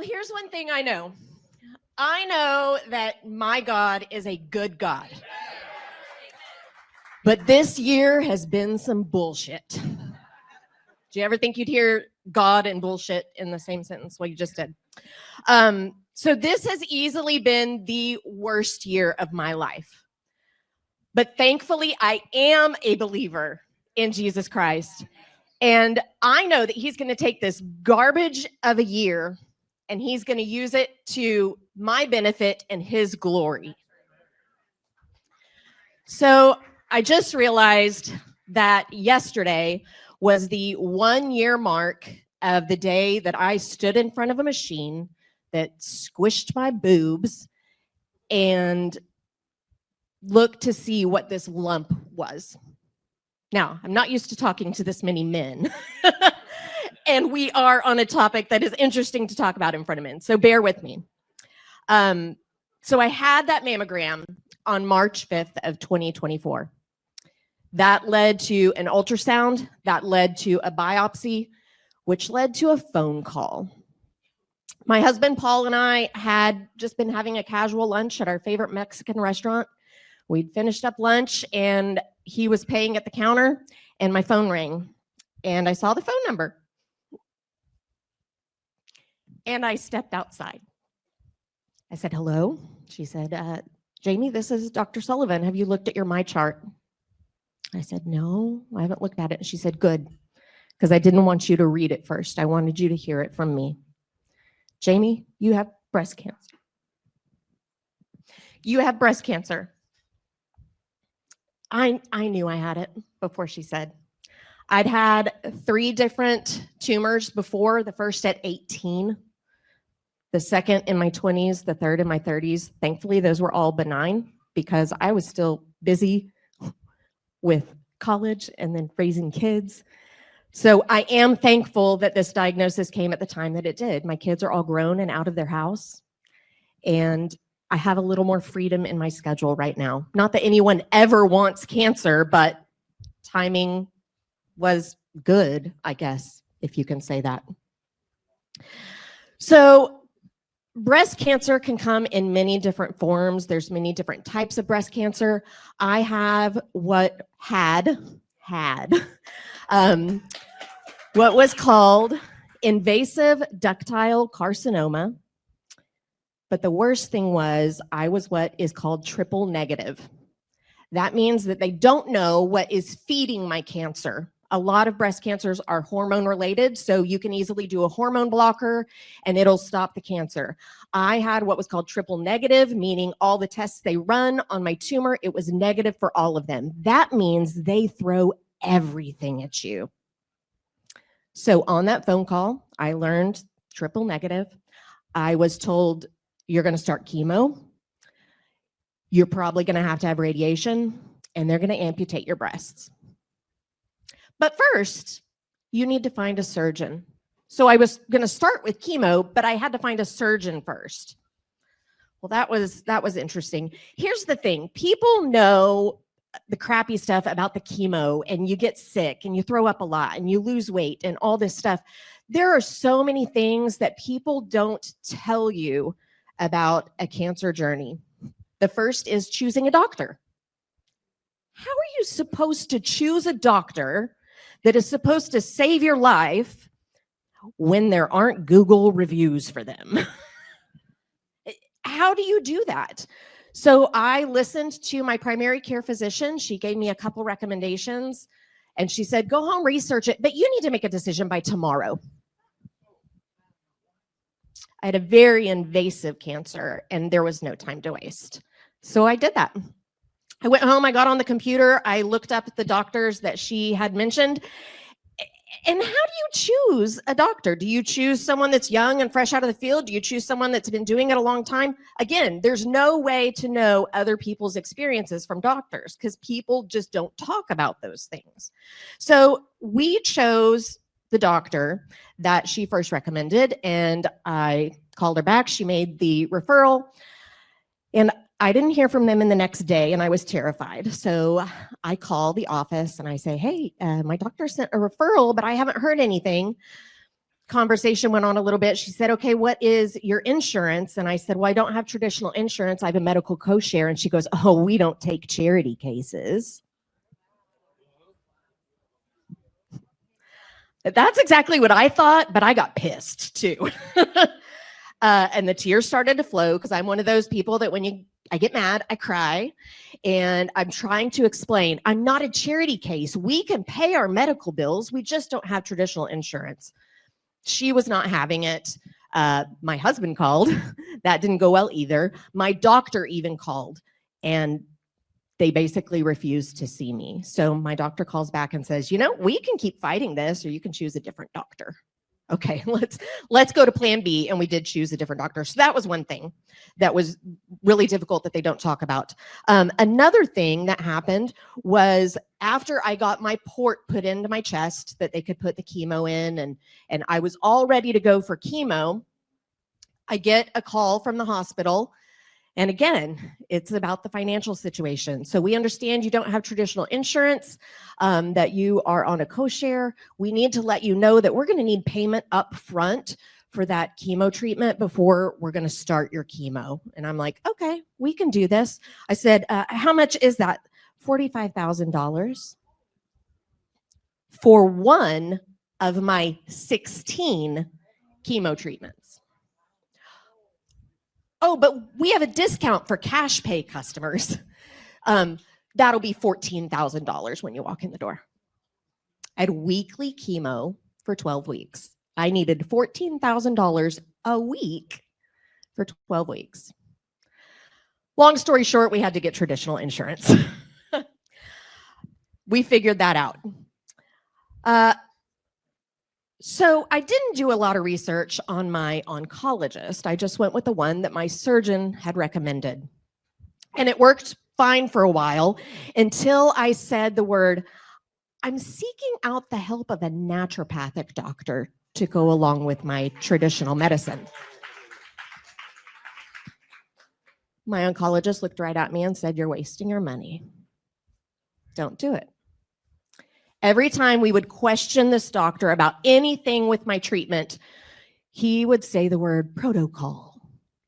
here's one thing I know. I know that my God is a good God. But this year has been some bullshit. Do you ever think you'd hear God and bullshit in the same sentence? Well, you just did. So this has easily been the worst year of my life. But thankfully, I am a believer in Jesus Christ. And I know that he's going to take this garbage of a year and he's going to use it to my benefit and his glory. So I just realized that yesterday was the 1 year mark of the day that I stood in front of a machine that squished my boobs and looked to see what this lump was. Now, I'm not used to talking to this many men. And we are on a topic that is interesting to talk about in front of men. So bear with me. So I had that mammogram on March 5th of 2024. That led to an ultrasound, that led to a biopsy, which led to a phone call. My husband, Paul, and I had just been having a casual lunch at our favorite Mexican restaurant. We'd finished up lunch and he was paying at the counter and my phone rang and I saw the phone number. And I stepped outside. I said, hello. She said, Jamie, this is Dr. Sullivan. Have you looked at your My Chart? I said, no, I haven't looked at it. She said, good, because I didn't want you to read it first. I wanted you to hear it from me. Jamie, you have breast cancer. You have breast cancer. I knew I had it before she said. I'd had 3 different tumors before, the first at 18, the second in my 20s, the third in my 30s. Thankfully, those were all benign because I was still busy with college and then raising kids. So I am thankful that this diagnosis came at the time that it did. My kids are all grown and out of their house, and I have a little more freedom in my schedule right now. Not that anyone ever wants cancer, but timing was good, I guess, if you can say that. So breast cancer can come in many different forms. There's many different types of breast cancer. I have what was called invasive ductal carcinoma. But the worst thing was I was what is called triple negative. That means that they don't know what is feeding my cancer. A lot of breast cancers are hormone related, so you can easily do a hormone blocker and it'll stop the cancer. I had what was called triple negative, meaning all the tests they run on my tumor, it was negative for all of them. That means they throw everything at you. So on that phone call, I learned triple negative. I was told, you're going to start chemo. You're probably going to have radiation, and they're going to amputate your breasts. But first, you need to find a surgeon. So I was going to start with chemo, but I had to find a surgeon first. Well, that was interesting. Here's the thing. People know the crappy stuff about the chemo, and you get sick, and you throw up a lot, and you lose weight, and all this stuff. There are so many things that people don't tell you about a cancer journey. The first is choosing a doctor. How are you supposed to choose a doctor that is supposed to save your life when there aren't Google reviews for them? How do you do that? So I listened to my primary care physician. She gave me a couple recommendations and she said, go home, research it, but you need to make a decision by tomorrow. I had a very invasive cancer and there was no time to waste. So I did that. I went home, I got on the computer, I looked up the doctors that she had mentioned. And how do you choose a doctor? Do you choose someone that's young and fresh out of the field? Do you choose someone that's been doing it a long time? Again, there's no way to know other people's experiences from doctors because people just don't talk about those things. So we chose the doctor that she first recommended, and I called her back. She made the referral, and I didn't hear from them in the next day, and I was terrified. So I call the office and I say, hey, my doctor sent a referral, but I haven't heard anything. conversation went on a little bit. She said, okay, what is your insurance? And I said, well, I don't have traditional insurance. I have a medical co-share. And she goes, oh, we don't take charity cases. That's exactly what I thought, but I got pissed too. And the tears started to flow because I'm one of those people that when I get mad, I cry. And I'm trying to explain, I'm not a charity case. We can pay our medical bills. We just don't have traditional insurance. She was not having it. My husband called. That didn't go well either. My doctor even called. And they basically refused to see me. So my doctor calls back and says, we can keep fighting this or you can choose a different doctor. Okay, let's go to plan B. And we did choose a different doctor. So that was one thing that was really difficult that they don't talk about. Another thing that happened was after I got my port put into my chest that they could put the chemo in and I was all ready to go for chemo, I get a call from the hospital. And again, it's about the financial situation. So we understand you don't have traditional insurance, that you are on a co-share. We need to let you know that we're going to need payment up front for that chemo treatment before we're going to start your chemo. And I'm like, okay, we can do this. I said, how much is that? $45,000 for one of my 16 chemo treatments. Oh, but we have a discount for cash pay customers. That'll be $14,000 when you walk in the door. I had weekly chemo for 12 weeks. I needed $14,000 a week for 12 weeks. Long story short, we had to get traditional insurance. We figured that out. So I didn't do a lot of research on my oncologist. I just went with the one that my surgeon had recommended. And it worked fine for a while until I said the word, I'm seeking out the help of a naturopathic doctor to go along with my traditional medicine. My oncologist looked right at me and said, you're wasting your money. Don't do it. Every time we would question this doctor about anything with my treatment, he would say the word protocol.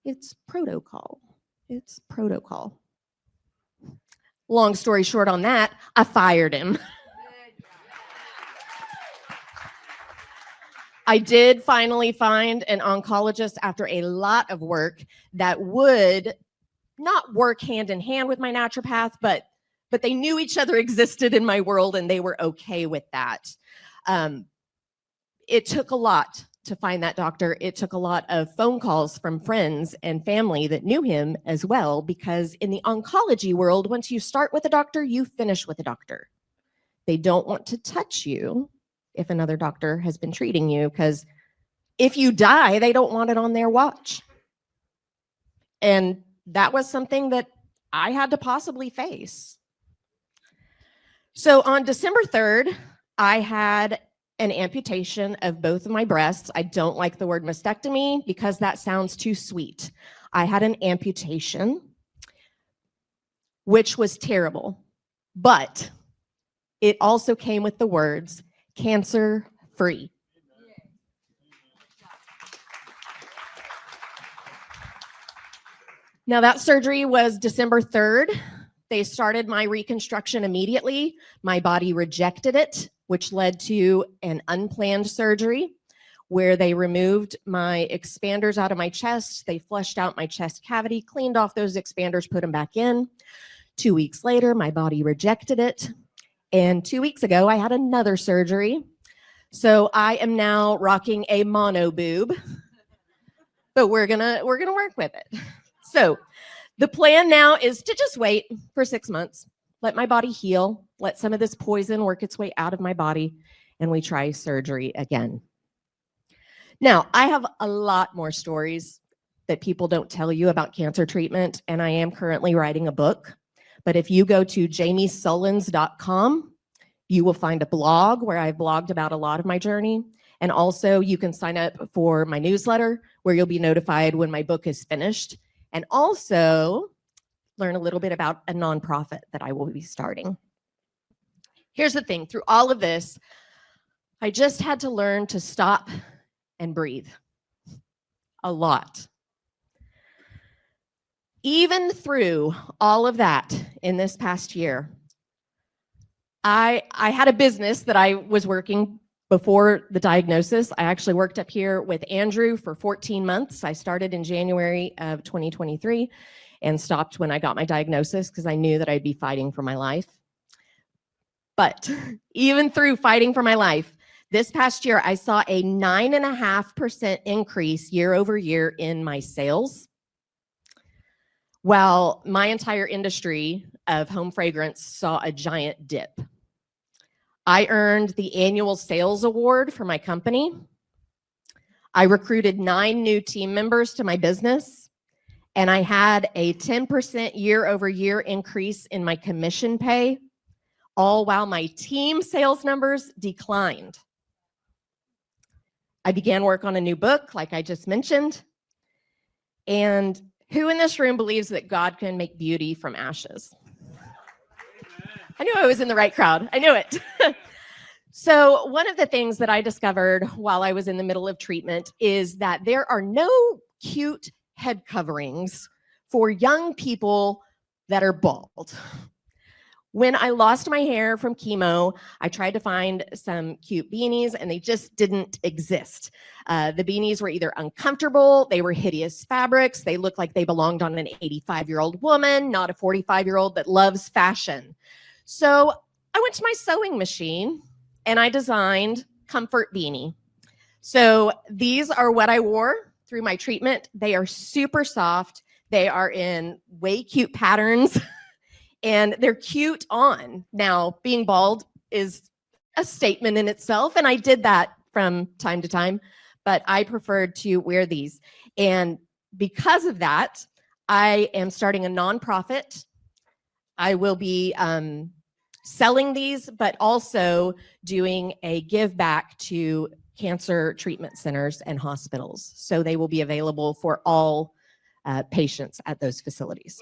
It's protocol. It's protocol. Long story short on that, I fired him. I did finally find an oncologist after a lot of work that would not work hand in hand with my naturopath, but they knew each other existed in my world and they were okay with that. It took a lot to find that doctor. It took a lot of phone calls from friends and family that knew him as well, because in the oncology world, once you start with a doctor, you finish with a doctor. They don't want to touch you if another doctor has been treating you, because if you die, they don't want it on their watch. And that was something that I had to possibly face. So on December 3rd, I had an amputation of both of my breasts. I don't like the word mastectomy because that sounds too sweet. I had an amputation, which was terrible, but it also came with the words cancer-free. Now that surgery was December 3rd. They started my reconstruction immediately. My body rejected it, which led to an unplanned surgery where they removed my expanders out of my chest. They flushed out my chest cavity, cleaned off those expanders, put them back in. 2 weeks later, my body rejected it. And 2 weeks ago, I had another surgery. So I am now rocking a mono boob, but we're gonna work with it. So the plan now is to just wait for 6 months, let my body heal, let some of this poison work its way out of my body, and we try surgery again. Now, I have a lot more stories that people don't tell you about cancer treatment, and I am currently writing a book. But if you go to jamisullins.com, you will find a blog where I've blogged about a lot of my journey. And also you can sign up for my newsletter where you'll be notified when my book is finished. And also learn a little bit about a nonprofit that I will be starting. Here's the thing, through all of this, I just had to learn to stop and breathe. A lot. Even through all of that in this past year, I had a business that I was working before the diagnosis. I actually worked up here with Andrew for 14 months. I started in January of 2023 and stopped when I got my diagnosis because I knew that I'd be fighting for my life. But even through fighting for my life, this past year, I saw a 9.5% increase year over year in my sales, while my entire industry of home fragrance saw a giant dip. I earned the annual sales award for my company. I recruited 9 new team members to my business, and I had a 10% year over year increase in my commission pay, all while my team sales numbers declined. I began work on a new book, like I just mentioned. And who in this room believes that God can make beauty from ashes? I knew I was in the right crowd. I knew it. So one of the things that I discovered while I was in the middle of treatment is that there are no cute head coverings for young people that are bald. When I lost my hair from chemo, I tried to find some cute beanies and they just didn't exist. The beanies were either uncomfortable, they were hideous fabrics, they looked like they belonged on an 85-year-old woman, not a 45-year-old that loves fashion. So I went to my sewing machine and I designed Comfort Beanie. So these are what I wore through my treatment. They are super soft. They are in way cute patterns. And they're cute on. Now, being bald is a statement in itself, and I did that from time to time, but I preferred to wear these. And because of that, I am starting a nonprofit. I will be selling these, but also doing a give back to cancer treatment centers and hospitals. So they will be available for all patients at those facilities.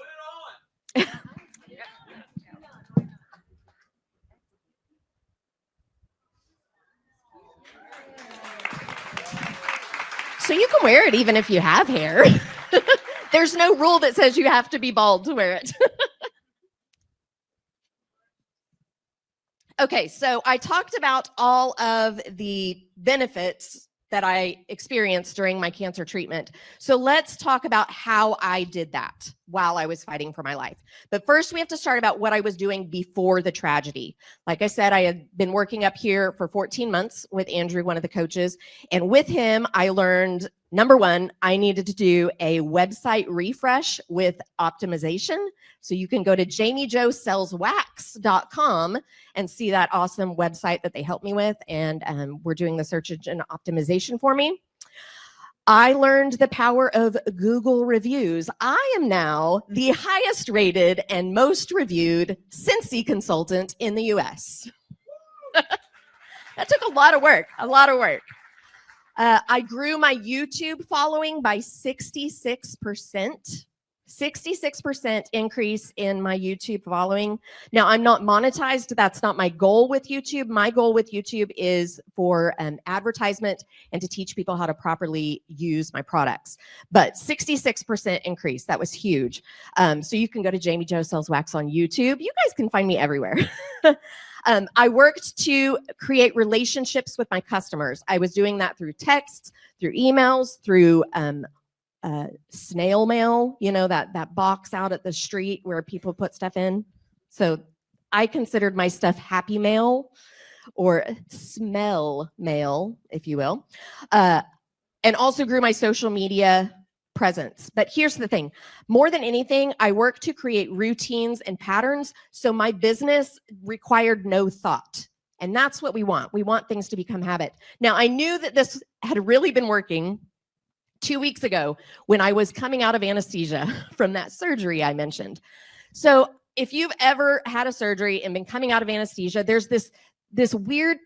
So you can wear it even if you have hair. There's no rule that says you have to be bald to wear it. Okay, so I talked about all of the benefits that I experienced during my cancer treatment. So let's talk about how I did that while I was fighting for my life. But first, we have to start about what I was doing before the tragedy. Like I said, I had been working up here for 14 months with Andrew, one of the coaches. And with him, I learned, number one, I needed to do a website refresh with optimization. So you can go to JamiJoSellsWax.com and see that awesome website that they helped me with. And we're doing the search engine optimization for me. I learned the power of Google reviews. I am now the highest rated and most reviewed Scentsy consultant in the US. That took a lot of work, I grew my YouTube following by 66%. 66% increase in my YouTube following. Now, I'm not monetized. That's not my goal with YouTube. My goal with YouTube is for advertisement and to teach people how to properly use my products. But 66% increase, that was huge. So you can go to Jami Jo Sells Wax on YouTube. You guys can find me everywhere. I worked to create relationships with my customers. I was doing that through texts, through emails, through snail mail, you know, that box out at the street where people put stuff in. So I considered my stuff happy mail or smell mail, if you will, and also grew my social media presence. But here's the thing, more than anything, I work to create routines and patterns. So my business required no thought. And that's what we want. We want things to become habit. Now, I knew that this had really been working 2 weeks ago when I was coming out of anesthesia from that surgery I mentioned. So if you've ever had a surgery and been coming out of anesthesia, there's this weird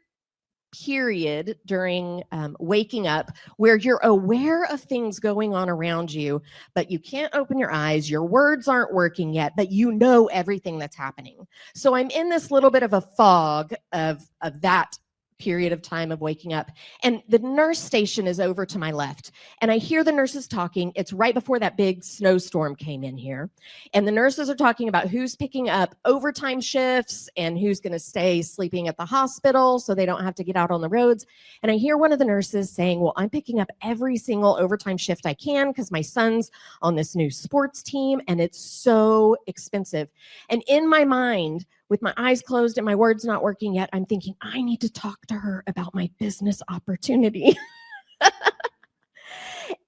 period during waking up where you're aware of things going on around you, but you can't open your eyes, your words aren't working yet, but you know everything that's happening. So I'm in this little bit of a fog of that period of time of waking up. And the nurse station is over to my left. And I hear the nurses talking. It's right before that big snowstorm came in here. And the nurses are talking about who's picking up overtime shifts and who's going to stay sleeping at the hospital so they don't have to get out on the roads. And I hear one of the nurses saying, well, I'm picking up every single overtime shift I can because my son's on this new sports team and it's so expensive. And in my mind, with my eyes closed and my words not working yet, I'm thinking, I need to talk to her about my business opportunity.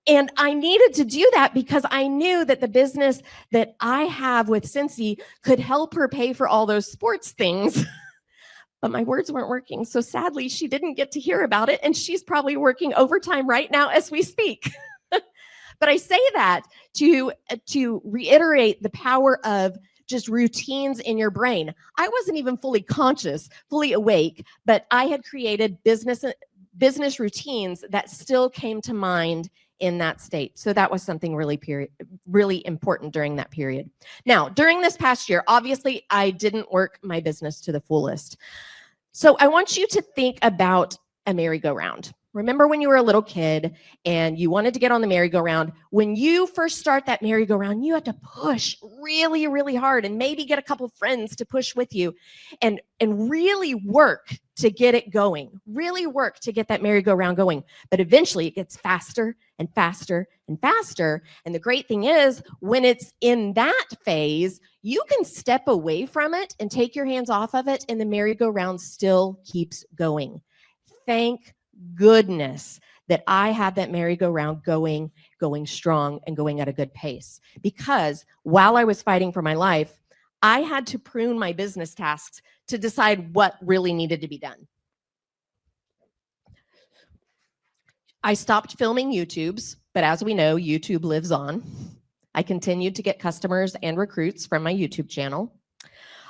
And I needed to do that because I knew that the business that I have with Cincy could help her pay for all those sports things. But my words weren't working. So sadly, she didn't get to hear about it. And she's probably working overtime right now as we speak. But I say that to reiterate the power of just routines in your brain. I wasn't even fully conscious, fully awake, but I had created business routines that still came to mind in that state. So that was something really important during that period. Now, during this past year, obviously, I didn't work my business to the fullest. So I want you to think about a merry-go-round. Remember when you were a little kid and you wanted to get on the merry-go-round? When you first start that merry-go-round, you have to push really, really hard and maybe get a couple of friends to push with you and really work to get it going. Really work to get that merry-go-round going. But eventually it gets faster and faster and faster. And the great thing is when it's in that phase, you can step away from it and take your hands off of it and the merry-go-round still keeps going. Thank goodness that I had that merry-go-round going strong and going at a good pace. Because while I was fighting for my life, I had to prune my business tasks to decide what really needed to be done. I stopped filming YouTubes, but as we know, YouTube lives on. I continued to get customers and recruits from my YouTube channel.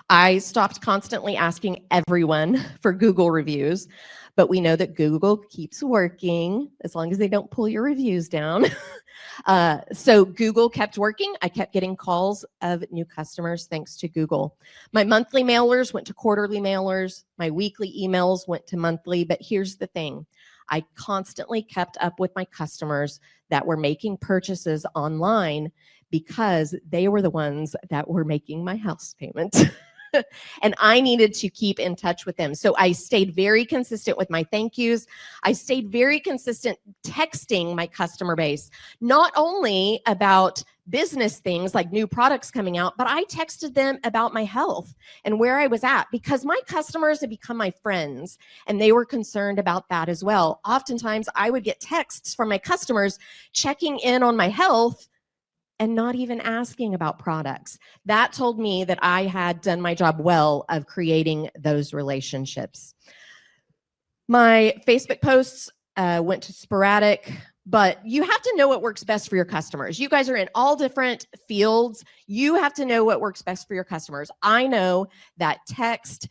I stopped constantly asking everyone for Google reviews, but we know that Google keeps working as long as they don't pull your reviews down. So Google kept working. I kept getting calls of new customers thanks to Google. My monthly mailers went to quarterly mailers. My weekly emails went to monthly. But here's the thing. I constantly kept up with my customers that were making purchases online because they were the ones that were making my house payment. And I needed to keep in touch with them. So I stayed very consistent with my thank yous. I stayed very consistent texting my customer base, not only about business things like new products coming out, but I texted them about my health and where I was at because my customers had become my friends and they were concerned about that as well. Oftentimes I would get texts from my customers checking in on my health and not even asking about products. That told me that I had done my job well of creating those relationships. My Facebook posts went to sporadic, but you have to know what works best for your customers. You guys are in all different fields. You have to know what works best for your customers. I know that text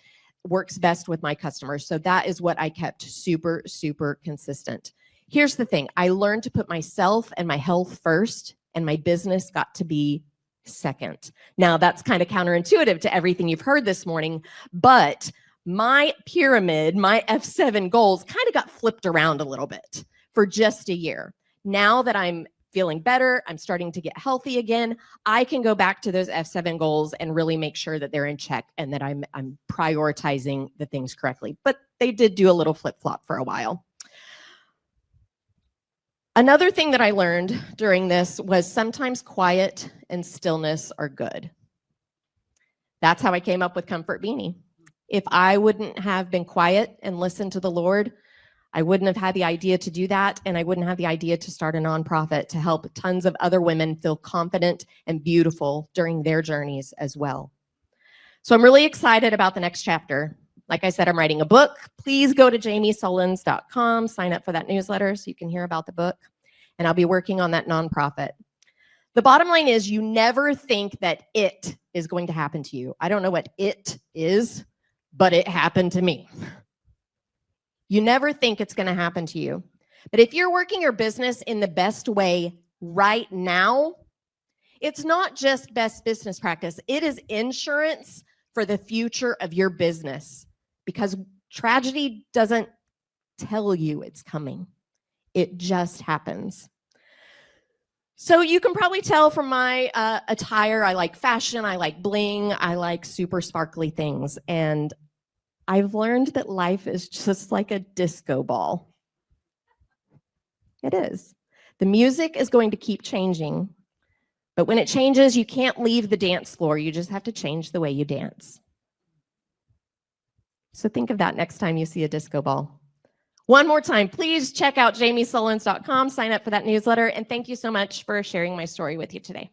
works best with my customers, so that is what I kept super, super consistent. Here's the thing. I learned to put myself and my health first, and my business got to be second. Now, that's kind of counterintuitive to everything you've heard this morning, but my pyramid, my F7 goals kind of got flipped around a little bit for just a year. Now that I'm feeling better, I'm starting to get healthy again, I can go back to those F7 goals and really make sure that they're in check and that I'm prioritizing the things correctly. But they did do a little flip-flop for a while. Another thing that I learned during this was sometimes quiet and stillness are good. That's how I came up with Comfort Beanie. If I wouldn't have been quiet and listened to the Lord, I wouldn't have had the idea to do that, and I wouldn't have the idea to start a nonprofit to help tons of other women feel confident and beautiful during their journeys as well. So I'm really excited about the next chapter. Like I said, I'm writing a book. Please go to jamisullins.com, sign up for that newsletter so you can hear about the book. And I'll be working on that nonprofit. The bottom line is you never think that it is going to happen to you. I don't know what it is, but it happened to me. You never think it's going to happen to you. But if you're working your business in the best way right now, it's not just best business practice. It is insurance for the future of your business. Because tragedy doesn't tell you it's coming. It just happens. So you can probably tell from my attire, I like fashion, I like bling, I like super sparkly things. And I've learned that life is just like a disco ball. It is. The music is going to keep changing, but when it changes, you can't leave the dance floor. You just have to change the way you dance. So think of that next time you see a disco ball. One more time, please check out JamiSullins.com, sign up for that newsletter, and thank you so much for sharing my story with you today.